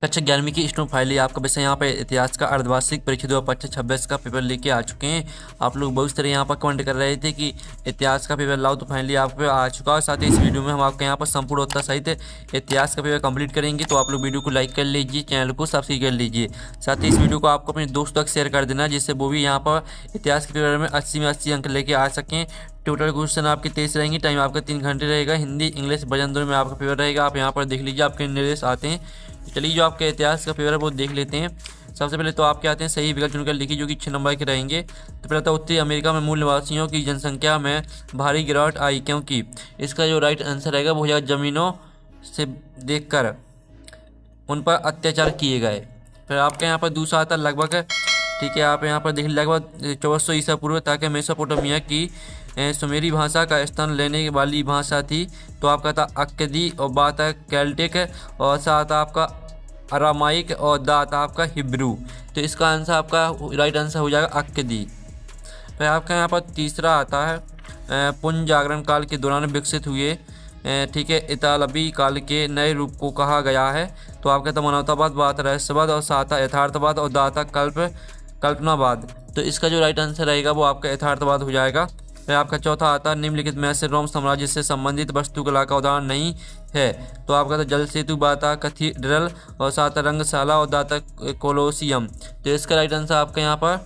कक्षा 11वीं की स्टूडेंट फाइल है आपका वैसे यहाँ पे इतिहास का अर्धवार्षिक परीक्षा 2025-26 का पेपर लेके आ चुके हैं। आप लोग बहुत सारे यहाँ पर कमेंट कर रहे थे कि इतिहास का पेपर लाओ, तो फाइनली आप पे आ चुका है। साथ ही इस वीडियो में हम आपके यहाँ पर संपूर्ण उत्तर सहित इतिहास का पेपर कंप्लीट करेंगे। तो आप लोग वीडियो को लाइक कर लीजिए, चैनल को सब्सक्राइब कर लीजिए। साथ ही इस वीडियो को आपको अपने दोस्तों तक शेयर कर देना, जिससे वो भी यहाँ पर इतिहास के पेपर में 80 में 80 अंक लेके आ सकें। टोटल क्वेश्चन आपके 23 रहेंगे, टाइम आपका 3 घंटे रहेगा। हिंदी इंग्लिश वजन दोनों में आपका पेपर रहेगा। आप यहाँ पर देख लीजिए आपके निर्देश आते हैं। चलिए जो आपके इतिहास का पेपर है वो देख लेते हैं। सबसे पहले तो आपके आते हैं सही विकल्प चुनकर लिखिए जो कि 6 नंबर के रहेंगे। तो पहले तो उत्तरी अमेरिका में मूल निवासियों की जनसंख्या में भारी गिरावट आई, क्योंकि इसका जो राइट आंसर रहेगा वो हो जाएगा जमीनों से देखकर उन पर अत्याचार किए गए। फिर आपके यहाँ पर दूसरा आता है लगभग, ठीक है, आप यहाँ पर देख लगभग 1400 ईसा पूर्व तक मेसोपोटामिया की सुमेरी भाषा का स्थान लेने वाली भाषा थी। तो आपका था अक्कदी और बात है केल्टिक और साथ आपका अरामाइक और दात आपका हिब्रू। तो इसका आंसर आपका राइट आंसर हो जाएगा अक्कदी। फिर आपका यहाँ पर तीसरा आता है पुनः जागरण काल के दौरान विकसित हुए, ठीक है, इतालवी काल के नए रूप को कहा गया है। तो आपका था मानवतावाद, बात रहस्यवाद और साता यथार्थवाद और दाता कल्पनावाद। तो इसका जो राइट आंसर रहेगा वो आपका यथार्थवाद हो जाएगा। फिर आपका चौथा आता है निम्नलिखित में से रोम साम्राज्य से संबंधित वास्तुकला का उदाहरण नहीं है। तो आपका था जल सेतु, बाता कैथीड्रल और सात रंगशाला और दाता कोलोसियम। तो इसका राइट आंसर आपका यहाँ पर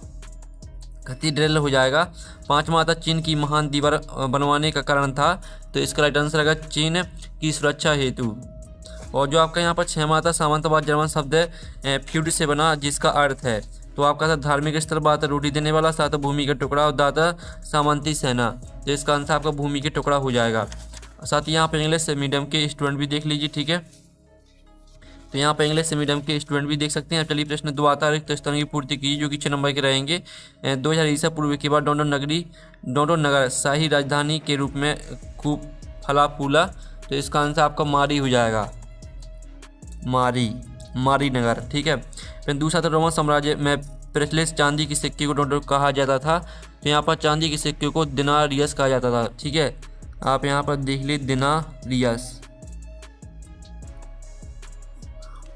कैथीड्रल हो जाएगा। पांचवा आता चीन की महान दीवार बनवाने का कारण था। तो इसका राइट आंसर रहेगा चीन की सुरक्षा हेतु। और जो आपका यहाँ पर छठवां आता सामंतवाद जर्मन शब्द फ्यूड से बना, जिसका अर्थ है, तो आपका था धार्मिक स्थल, बात रोटी देने वाला, साथ भूमि का टुकड़ा और दाता सामंती सेना। तो इसका आंसर आपका भूमि के टुकड़ा हो जाएगा। साथ ही यहाँ पे इंग्लिश मीडियम के स्टूडेंट भी देख लीजिए, ठीक है। तो यहाँ पे इंग्लिश मीडियम के स्टूडेंट भी देख सकते हैं। चलिए प्रश्न 2 आता है रिक्त स्थानों की पूर्ति कीजिए जो कि 6 नंबर के रहेंगे। 2000 ईसा पूर्व के बाद डोंडो नगर शाही राजधानी के रूप में खूब फला फूला। तो इसका आंसर आपका मारी हो जाएगा, मारी नगर, ठीक है। फिर दूसरा तो रोमन साम्राज्य में प्रेसलेस चांदी के सिक्के को डोंडो कहा जाता था। तो यहाँ पर चांदी के सिक्के को दिनारियस कहा जाता था, ठीक है। आप यहाँ पर देख लीजिए दिनारियस।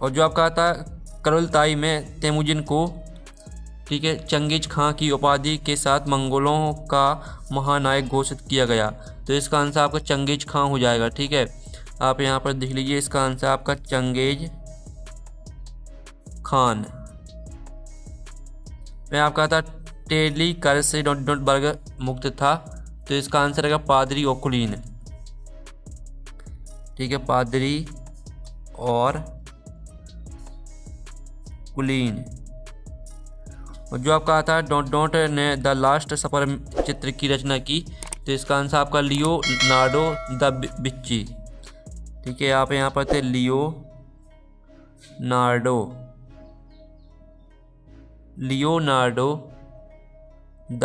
और जो आपका आता है करलताई में तेमुजिन को, ठीक है, चंगेज खां की उपाधि के साथ मंगोलों का महानायक घोषित किया गया। तो इसका आंसर आपका चंगेज खां हो जाएगा, ठीक है। आप यहाँ पर देख लीजिए इसका आंसर आपका चंगेज खान। मैं आपका था टेली कर से वर्ग मुक्त था। तो इसका आंसर रहेगा पादरी और कुलीन, ठीक है, पादरी और कुलीन। और जो आपका आता है डोंट ने द लास्ट सफर चित्र की रचना की। तो इसका आंसर आपका लियोनार्डो द विंची, ठीक है। आप यहाँ पर थे लियोनार्डो द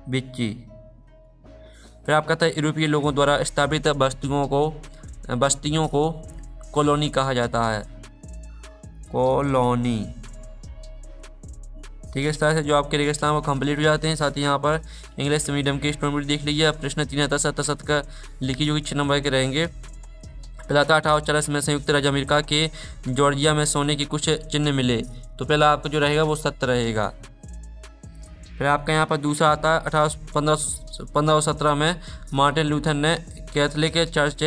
विंची। फिर आपका था यूरोपीय लोगों द्वारा स्थापित बस्तियों को कॉलोनी कहा जाता है, कॉलोनी, ठीक है। इस तरह से जो आपके रेगिस्तान वो कंप्लीट हो जाते हैं। साथ ही यहाँ पर इंग्लिश मीडियम के स्टूडेंट देख लीजिए। प्रश्न 3 आता 7 का लिखिए जो कि 6 नंबर के रहेंगे। पहला था 1840 में संयुक्त राज्य अमेरिका के जॉर्जिया में सोने के कुछ चिन्ह मिले। तो पहला आपका जो रहेगा वो 7 रहेगा। फिर आपका यहाँ पर दूसरा आता है 1517 में मार्टिन लूथर ने कैथोलिक चर्च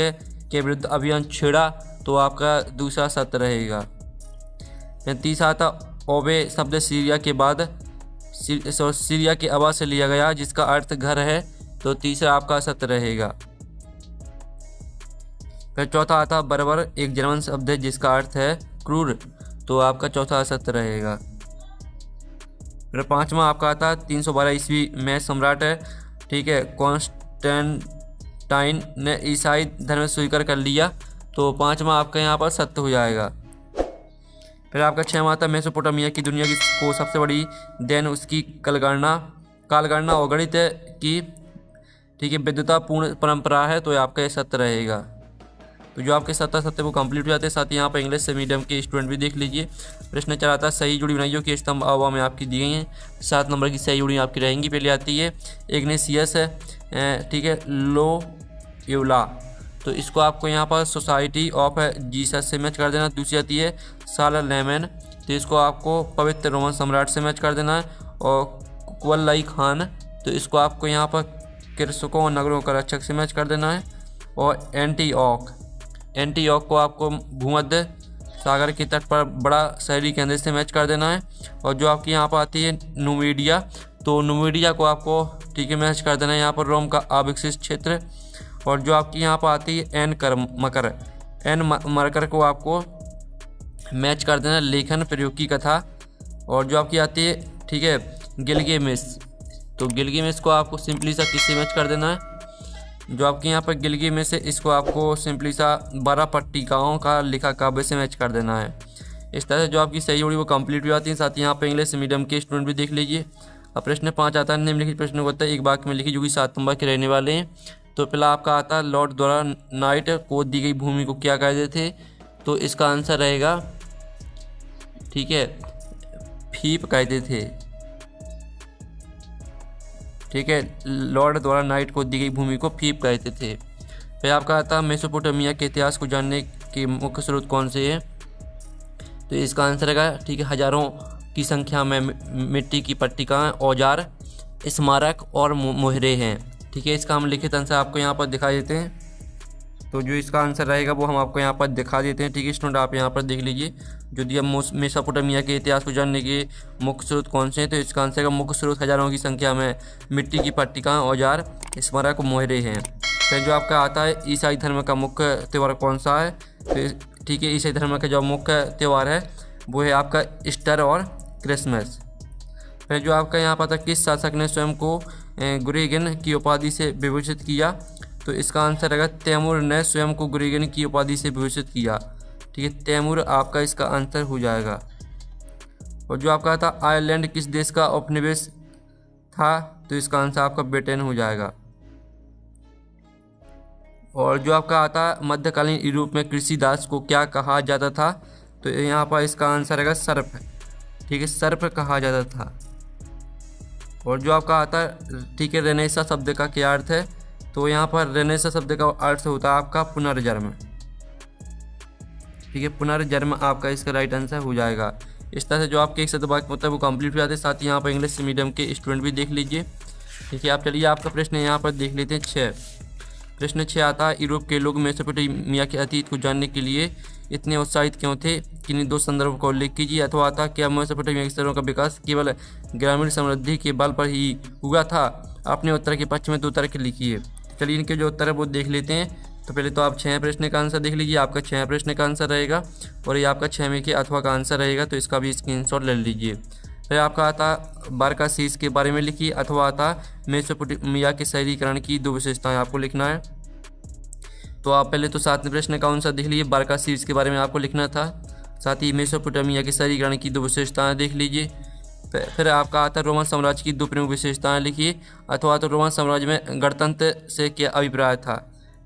के विरुद्ध अभियान छेड़ा। तो आपका दूसरा 7 रहेगा। फिर तीसरा आता ओबे शब्द सीरिया के आवाज से लिया गया, जिसका अर्थ घर है। तो तीसरा आपका 7 रहेगा। फिर चौथा आता बर्बर, एक जर्मन शब्द है जिसका अर्थ है क्रूर। तो आपका चौथा 7 रहेगा। फिर पांचवा आपका आता 312 ईस्वी में सम्राट है, ठीक है, कॉन्स्टेंटाइन ने ईसाई धर्म स्वीकार कर लिया। तो पांचवा आपका यहाँ पर 7 हो जाएगा। फिर आपका 6वां आता मेसोपोटामिया की दुनिया को सबसे बड़ी देन उसकी कालगणना और गणित की, ठीक है, विद्वतापूर्ण परंपरा है। तो आपका ये 7 रहेगा। तो जो आपके 7 वो कंप्लीट हो जाते हैं। साथ ही यहाँ पर इंग्लिश मीडियम के स्टूडेंट भी देख लीजिए। प्रश्न 4 आता है सही जुड़ी बनाइयों की स्तंभ आवा में आपकी दी गई हैं। 7 नंबर की सही जुड़ी आपकी रहेंगी। पहले आती है इग्नेशियस, ठीक है, लोयोला। तो इसको आपको यहाँ पर सोसाइटी ऑफ जीसस से मैच कर देना। दूसरी आती है सालालेमन, तो इसको आपको पवित्र रोमन सम्राट से मैच कर देना है। और कुवलई खान, तो इसको आपको यहाँ पर कृषकों और नगरों का रक्षक से मैच कर देना है। और एंटीओक को आपको भूमध्य सागर के तट पर बड़ा शहरी केंद्र से मैच कर देना है। और जो आपकी यहाँ पर आती है नुमिडिया, तो नुमिडिया को आपको ठीक है मैच कर देना है यहाँ पर रोम का अविकसित क्षेत्र। और जो आपकी यहाँ पर आती है एन मरकर को आपको मैच कर देना लेखन प्रयोग की कथा। और जो आपकी आती है ठीक है गिलगामेश, तो गिलगामेश को आपको सिंपली सा किससे मैच कर देना है। जो आपके यहाँ पर गिलगामेश है इसको आपको सिंपली सा 12 पट्टिकाओं का लिखा काव्य से मैच कर देना है। इस तरह से जो आपकी सही जोड़ी वो कंप्लीट हो जाती है। साथ ही यहाँ पर इंग्लिश मीडियम के स्टूडेंट भी देख लीजिए। अब प्रश्न 5 आता है निम्नलिखित प्रश्नों को होता है एक वाक्य में लिखिए जो कि 7 नंबर के रहने वाले हैं। तो पहला आपका आता है लॉर्ड द्वारा नाइट को दी गई भूमि को क्या कहते थे, तो इसका आंसर रहेगा ठीक है फीप कहते थे। ठीक है, लॉर्ड द्वारा नाइट को दी गई भूमि को फीप कहते थे। फिर आपका आता है मेसोपोटामिया के इतिहास को जानने के मुख्य स्रोत कौन से हैं, तो इसका आंसर रहेगा ठीक है हजारों की संख्या में मिट्टी की पट्टिकाएं, औजार, स्मारक और मोहरे हैं। ठीक है, इसका हम लिखित आंसर आपको यहाँ पर दिखा देते हैं। तो जो इसका आंसर रहेगा वो हम आपको यहाँ पर दिखा देते हैं। ठीक है स्टूडेंट, आप यहाँ पर देख लीजिए जो दिया मेसोपोटामिया के इतिहास को जानने के मुख्य स्रोत कौन से हैं, तो इसका आंसर का मुख्य स्रोत हजारों की संख्या में मिट्टी की पट्टिकाएं, औजार, स्मारक, मोहरे हैं। फिर जो आपका आता है ईसाई धर्म का मुख्य त्यौहार कौन सा है, तो ठीक है ईसाई धर्म का जो मुख्य त्यौहार है वो है आपका ईस्टर और क्रिसमस। फिर जो आपका यहाँ पर था किस शासक ने स्वयं को गुरेगन की उपाधि से विभूषित किया, तो इसका आंसर रहेगा तैमूर ने स्वयं को गुरेगन की उपाधि से विभूषित किया। ठीक है, तैमूर आपका इसका आंसर हो जाएगा। और जो आपका था आयरलैंड किस देश का उपनिवेश था, तो इसका आंसर आपका ब्रिटेन हो जाएगा। और जो आपका आता मध्यकालीन यूरोप में कृषि दास को क्या कहा जाता था, तो यहाँ पर इसका आंसर रहेगा सर्प। ठीक है, सर्प कहा जाता था। और जो आपका आता ठीक है रेनेसा शब्द का क्या अर्थ है, तो यहाँ पर रेनेसा शब्द का अर्थ होता है आपका पुनर्जन्म। ठीक है, पुनर्जन्म आपका इसका राइट आंसर हो जाएगा। इस तरह से जो आपके एक शब्द वाक्य होता है वो कंप्लीट हो जाते हैं। साथ ही यहाँ पर इंग्लिश मीडियम के स्टूडेंट भी देख लीजिए। ठीक है, आप चलिए आपका प्रश्न यहाँ पर देख लेते हैं 6। प्रश्न 6 आता है यूरोप के लोग मेसोपोटामिया के अतीत को जानने के लिए इतने उत्साहित क्यों थे, किन्हीं 2 संदर्भों का उल्लेख कीजिए। अथवा आता क्या मेसोपोटामिया के शहरों का विकास केवल ग्रामीण समृद्धि के बल पर ही हुआ था। अपने उत्तर के पक्ष में 2 तर्क लिखिए। चलिए इनके जो उत्तर है वो देख लेते हैं। तो पहले तो आप 6 प्रश्न का आंसर देख लीजिए। आपका 6 प्रश्न का आंसर रहेगा और ये आपका 6 में के अथवा का आंसर रहेगा, तो इसका भी स्क्रीनशॉट ले लीजिए। फिर आपका आता बारकासीस के बारे में लिखिए। अथवा आता मेसोपोटामिया के शहरीकरण की 2 विशेषताएं आपको लिखना है। तो आप पहले तो 7वें प्रश्न का आंसर देख लीजिए, बारकासीस के बारे में आपको लिखना था। साथ ही मेसोपोटामिया के शहरीकरण की 2 विशेषताएं देख लीजिए। फिर आपका आता है रोमन साम्राज्य की 2 प्रमुख विशेषताएं लिखिए। अथवा तो रोमन साम्राज्य में गणतंत्र से क्या अभिप्राय था,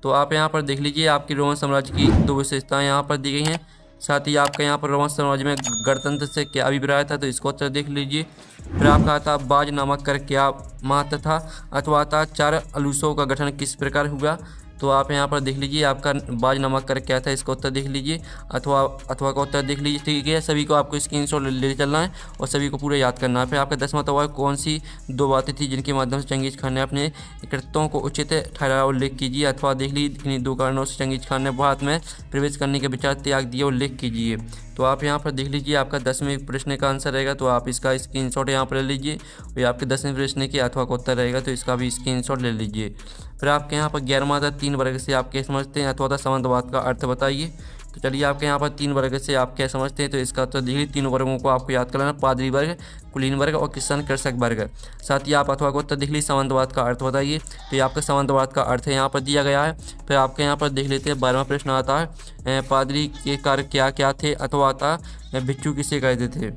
तो आप यहाँ पर देख लीजिए आपकी रोमन साम्राज्य की 2 विशेषताएं यहाँ पर दी गई हैं। साथ ही आपका यहाँ पर रोमन साम्राज्य में गणतंत्र से क्या अभिप्राय था, तो इसको उत्तर देख लीजिए। फिर आपका आता बाज नामक कर क्या महत्व था। अथवा आता 4 अलूसों का गठन किस प्रकार हुआ, तो आप यहाँ पर देख लीजिए आपका बाज नामक कर क्या था, इसका उत्तर देख लीजिए। अथवा का उत्तर देख लीजिए। ठीक है, सभी को आपको स्क्रीनशॉट ले चलना है और सभी को पूरा याद करना है। फिर आपका 10वां सवाल कौन सी 2 बातें थी जिनके माध्यम से चंगेज खान ने अपने कृत्यों को उचित ठहराया, उल्लेख कीजिए। अथवा देख लीजिए किन्हीं 2 कारणों से चंगेज खान ने भारत में प्रवेश करने के विचार त्याग दिए, उल्लेख कीजिए। तो आप यहाँ पर देख लीजिए आपका 10वें प्रश्न का आंसर रहेगा, तो आप इसका स्क्रीनशॉट यहाँ पर ले लीजिए। और आपके 10वें प्रश्न के अथवा का उत्तर रहेगा, तो इसका भी स्क्रीनशॉट ले लीजिए। फिर आपके यहाँ पर 11वां था 3 वर्ग से आप क्या समझते हैं। अथवा संबंधवाद का अर्थ बताइए। तो चलिए आपके यहाँ पर 3 वर्ग से आप क्या समझते हैं, तो इसका उत्तर देखिए 3 वर्गों को आपको याद करना, पादरी वर्ग, कुलीन वर्ग और किसान कृषक वर्ग। साथ ही आप अथवा को उत्तर देख लीजिए संबंधवाद का अर्थ बताइए। तो ये आपका संबंधवाद का अर्थ यहाँ पर दिया गया है। फिर आपके यहाँ पर देख लेते हैं 12वां प्रश्न आता है पादरी के कार्य क्या क्या थे। अथवा आता भिक्षु किसे कहते थे।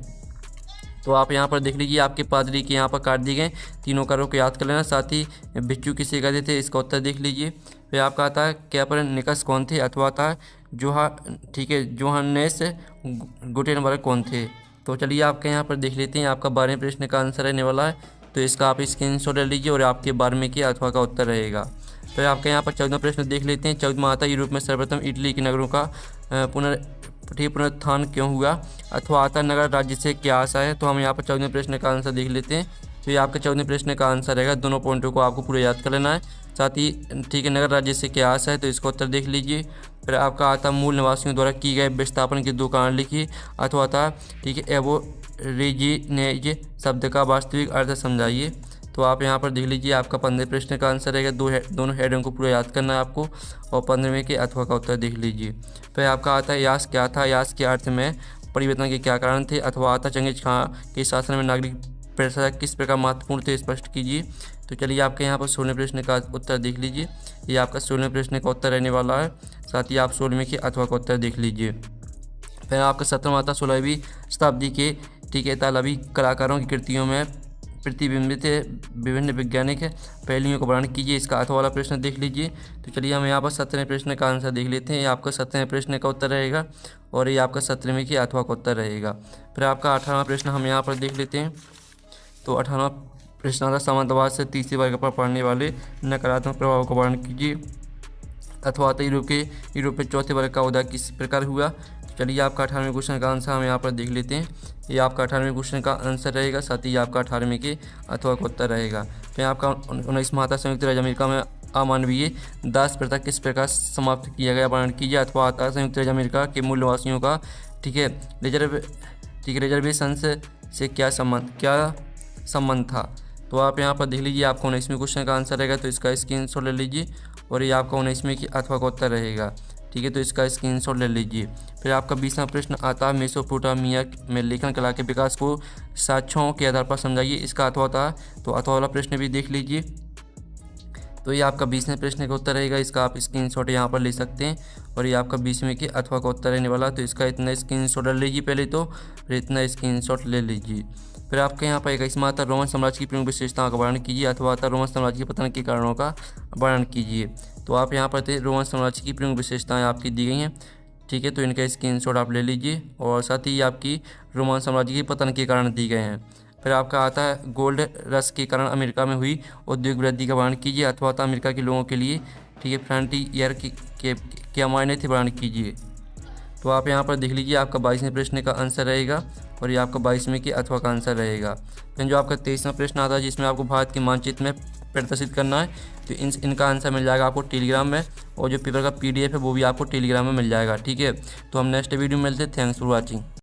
तो आप यहाँ पर देख लीजिए आपके पादरी के यहाँ पर काट दिए गए 3 कार्यों को याद कर लेना। साथ ही भिक्षु किसे कहते थे, इसका उत्तर देख लीजिए। फिर आपका आता है कैपरनिकस कौन थे। अथवा आता ठीक है जोहानेस गुटेनबर्ग कौन थे। तो चलिए आपके यहाँ पर देख लेते हैं आपका 12वें प्रश्न का आंसर रहने वाला है, तो इसका आप स्क्रीनशॉट ले लीजिए और आपके 12वें के अथवा का उत्तर रहेगा। फिर आपके यहाँ पर 14वां प्रश्न देख लेते हैं। 14वां आता है यूरोप में सर्वप्रथम इटली के नगरों का पुनरुत्थान क्यों हुआ, अथवा आता नगर राज्य से क्या आशा है। तो हम यहाँ पर 14वें प्रश्न का आंसर देख लेते हैं। तो ये आपका 14वें प्रश्न का आंसर रहेगा। दोनों पॉइंटों को आपको पूरा याद कर लेना है, साथ ही ठीक है नगर राज्य से क्या आशा है, तो इसका उत्तर देख लीजिए। फिर आपका आता मूल निवासियों द्वारा की गए विस्थापन के 2 कारण लिखिए, अथवा आता ठीक है एबोरिजिनेज शब्द का वास्तविक अर्थ समझाइए। तो आप यहाँ पर देख लीजिए, आपका 15वें प्रश्न का आंसर रहेगा। दोनों हेडों को पूरा याद करना है आपको, और 15वें के अथवा का उत्तर देख लीजिए। फिर आपका आता है यास क्या था, यास के अर्थ में परिवर्तन के क्या कारण थे, अथवा आता चंगेज खां के शासन में नागरिक पैसा किस प्रकार महत्वपूर्ण थे, स्पष्ट कीजिए। तो चलिए आपके यहाँ पर 16वें प्रश्न का उत्तर देख लीजिए। ये आपका 16वें प्रश्न का उत्तर रहने वाला है, साथ ही आप 16वें के अथवा का उत्तर देख लीजिए। फिर आपका 17वां आता 16वीं शताब्दी के ठीक है इतालवी कलाकारों की कृतियों में प्रतिबिंबित विभिन्न वैज्ञानिक पहलुओं का वर्णन कीजिए। इसका अथवा वाला प्रश्न देख लीजिए। तो चलिए हम यहाँ पर 17वें प्रश्न का आंसर देख लेते हैं। ये आपका 17वें प्रश्न का उत्तर रहेगा, और ये आपका 17वें के अथवा का उत्तर रहेगा। फिर आपका 18वां प्रश्न हम यहाँ पर देख लेते हैं। तो 18वां प्रश्न आता सामंतवाद से तीसरे वर्ग पर पड़ने वाले नकारात्मक प्रभाव का वर्णन कीजिए, अथवा आता यूरोप में चौथे वर्ग का उदय किस प्रकार हुआ। तो चलिए आपका 18वें क्वेश्चन का आंसर हम यहाँ पर देख लेते हैं। ये आपका 18वें क्वेश्चन का आंसर रहेगा, साथ ही आपका 18वें के अथवा का उत्तर रहेगा। फिर आपका 19वां आता संयुक्त राज्य अमेरिका में अमानवीय दास प्रथा किस प्रकार समाप्त किया गया, वर्णन कीजिए। अथवा आता संयुक्त राज्य अमेरिका के मूल निवासियों का ठीक है रिजर्वेशन से क्या संबंध था। तो आप यहाँ पर देख लीजिए, आपका 19वें क्वेश्चन का आंसर रहेगा। तो इसका स्क्रीनशॉट ले लीजिए, और ये आपका 19वें की अथवा का उत्तर रहेगा। ठीक है, तो इसका स्क्रीनशॉट ले लीजिए। फिर आपका 20वां प्रश्न आता है मेसोपोटामिया में लेखन कला के विकास को साक्ष्यों के आधार पर समझाइए। इसका अथवा था, तो अथवा वाला प्रश्न भी देख लीजिए। तो ये आपका 20वें प्रश्न का उत्तर रहेगा। इसका आप स्क्रीनशॉट यहाँ पर ले सकते हैं, और ये आपका 20वें के अथवा का उत्तर रहने वाला। तो इसका इतना स्क्रीनशॉट ले लीजिए पहले तो, फिर इतना स्क्रीनशॉट ले लीजिए। फिर आपके यहाँ पर 21वां आता रोमन साम्राज्य की प्रमुख विशेषताओं का वर्णन कीजिए, अथवा आता रोमन साम्राज्य के पतन के कारणों का वर्णन कीजिए। तो आप यहाँ पर रोमन साम्राज्य की प्रमुख विशेषताएं आपकी दी गई हैं। ठीक है, तो इनका स्क्रीनशॉट आप ले लीजिए, और साथ ही आपकी रोमन साम्राज्य के पतन के कारण दी गए हैं। फिर आपका आता है गोल्ड रश के कारण अमेरिका में हुई औद्योगिक वृद्धि का वर्णन कीजिए, अथवा आता अमेरिका के लोगों के लिए ठीक है फ्रंटियर के क्या मायने थे, वर्णन कीजिए। तो आप यहाँ पर देख लीजिए, आपका 22वें प्रश्न का आंसर रहेगा, और ये आपका 22वें के अथवा का आंसर रहेगा। फिर जो आपका 23वां प्रश्न आता है, जिसमें आपको भारत के मानचित्र में प्रदर्शित करना है, तो इनका आंसर मिल जाएगा आपको टेलीग्राम में, और जो पेपर का PDF है वो भी आपको टेलीग्राम में मिल जाएगा। ठीक है, तो हम नेक्स्ट वीडियो में मिलते हैं। Thanks for watching.